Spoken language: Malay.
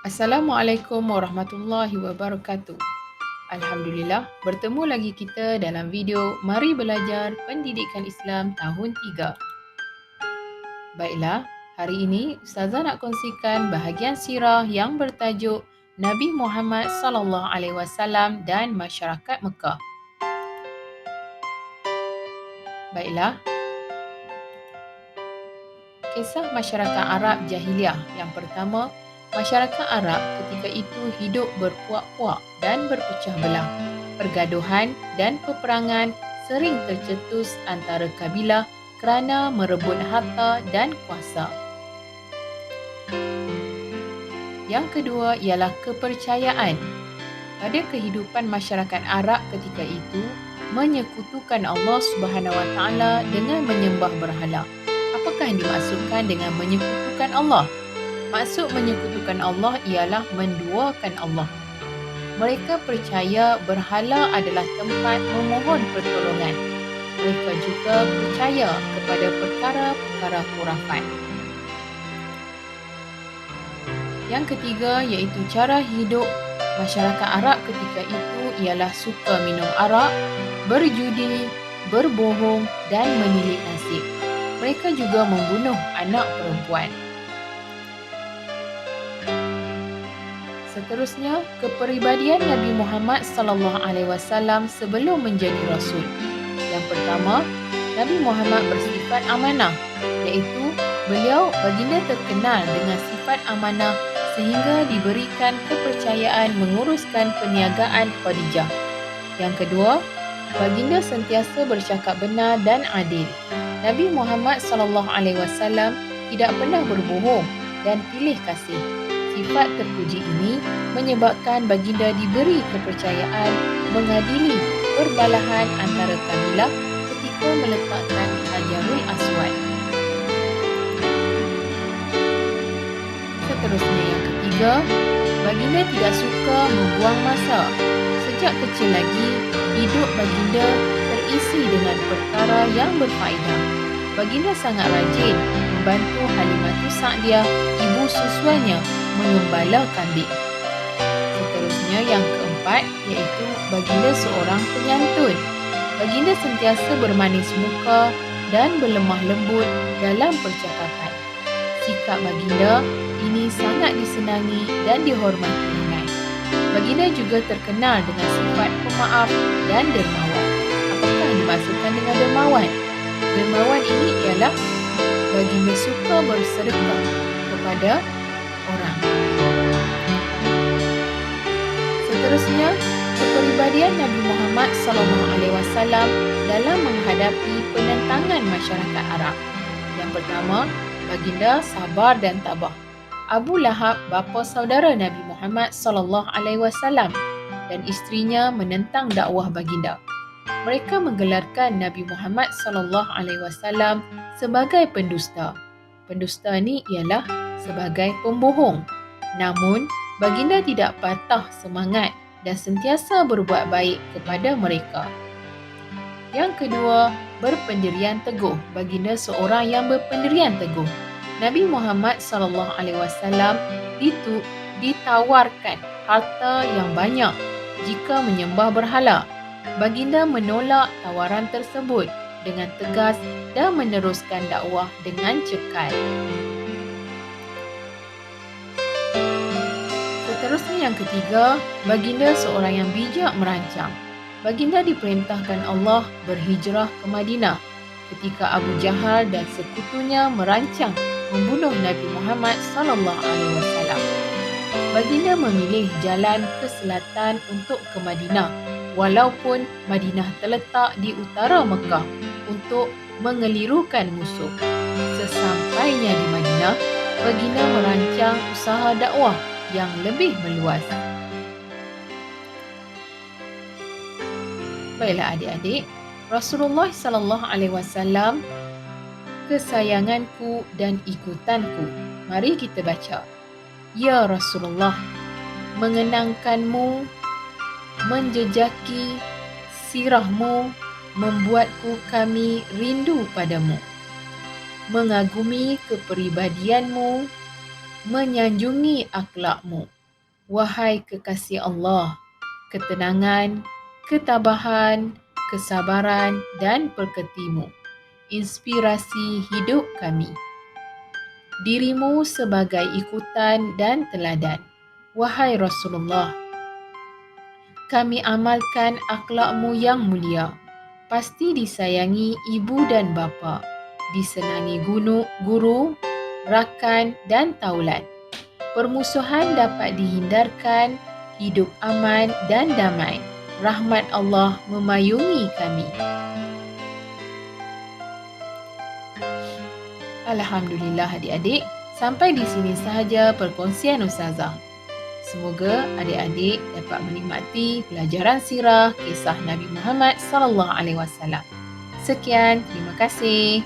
Assalamualaikum warahmatullahi wabarakatuh. Alhamdulillah, bertemu lagi kita dalam video Mari Belajar Pendidikan Islam tahun 3. Baiklah, hari ini Ustazah nak kongsikan bahagian sirah yang bertajuk Nabi Muhammad sallallahu alaihi wasallam dan masyarakat Mekah. Baiklah, kisah masyarakat Arab Jahiliyah. Yang pertama, masyarakat Arab ketika itu hidup berpuak-puak dan berpecah belah. Pergaduhan dan peperangan sering tercetus antara kabilah kerana merebut harta dan kuasa. Yang kedua ialah kepercayaan. Pada kehidupan masyarakat Arab ketika itu, menyekutukan Allah Subhanahu Wa Taala dengan menyembah berhala. Apakah yang dimaksudkan dengan menyekutukan Allah? Maksud menyekutukan Allah ialah menduakan Allah. Mereka percaya berhala adalah tempat memohon pertolongan. Mereka juga percaya kepada perkara-perkara khurafat. Yang ketiga iaitu cara hidup masyarakat Arab ketika itu ialah suka minum arak, berjudi, berbohong dan menilik nasib. Mereka juga membunuh anak perempuan. Seterusnya, kepribadian Nabi Muhammad sallallahu alaihi wasallam sebelum menjadi rasul. Yang pertama, Nabi Muhammad bersifat amanah, iaitu beliau baginda terkenal dengan sifat amanah sehingga diberikan kepercayaan menguruskan perniagaan Khadijah. Yang kedua, baginda sentiasa bercakap benar dan adil. Nabi Muhammad sallallahu alaihi wasallam tidak pernah berbohong dan pilih kasih. Sifat terpuji ini menyebabkan baginda diberi kepercayaan mengadili perbalahan antara kabilah ketika meletakkan Hajarul Aswad. Seterusnya yang ketiga, baginda tidak suka membuang masa. Sejak kecil lagi, hidup baginda terisi dengan perkara yang berfaedah. Baginda sangat rajin membantu Halimatus Sa'diyah, ibu susuannya, mengembala kambing. Seterusnya yang keempat iaitu baginda seorang penyantun. Baginda sentiasa bermanis muka dan berlemah lembut dalam percakapan. Sikap baginda ini sangat disenangi dan dihormati ramai. Baginda juga terkenal dengan sifat pemaaf dan dermawan. Apakah yang dimaksudkan dengan dermawan? Dermawan ini ialah baginda suka bersedekah kepada orang. Seterusnya, kepribadian Nabi Muhammad SAW dalam menghadapi penentangan masyarakat Arab. Yang pertama, baginda sabar dan tabah. Abu Lahab, bapa saudara Nabi Muhammad SAW dan isterinya menentang dakwah baginda. Mereka menggelarkan Nabi Muhammad SAW sebagai pendusta. Pendusta ini ialah sebagai pembohong. Namun, baginda tidak patah semangat dan sentiasa berbuat baik kepada mereka. Yang kedua, berpendirian teguh. Baginda seorang yang berpendirian teguh. Nabi Muhammad SAW ditawarkan harta yang banyak jika menyembah berhala. Baginda menolak tawaran tersebut dengan tegas dan meneruskan dakwah dengan cekal. Seterusnya yang ketiga, baginda seorang yang bijak merancang. Baginda diperintahkan Allah berhijrah ke Madinah ketika Abu Jahal dan sekutunya merancang membunuh Nabi Muhammad SAW. Baginda memilih jalan ke selatan untuk ke Madinah, walaupun Madinah terletak di utara Mekah untuk mengelirukan musuh. Sesampainya di Madinah, baginda merancang usaha dakwah yang lebih meluas. Baiklah adik-adik, Rasulullah SAW kesayanganku dan ikutanku. Mari kita baca. Ya Rasulullah, mengenangkanmu, menjejaki sirahmu membuatku kami rindu padamu. Mengagumi kepribadianmu, menyanjungi akhlakmu. Wahai kekasih Allah, ketenangan, ketabahan, kesabaran dan pekertimu, inspirasi hidup kami. Dirimu sebagai ikutan dan teladan. Wahai Rasulullah, kami amalkan akhlakmu yang mulia. Pasti disayangi ibu dan bapa, disenangi guru, rakan dan taulan. Permusuhan dapat dihindarkan, hidup aman dan damai. Rahmat Allah memayungi kami. Alhamdulillah adik-adik, sampai di sini sahaja perkongsian Ustazah. Semoga adik-adik dapat menikmati pelajaran sirah kisah Nabi Muhammad SAW. Sekian, terima kasih.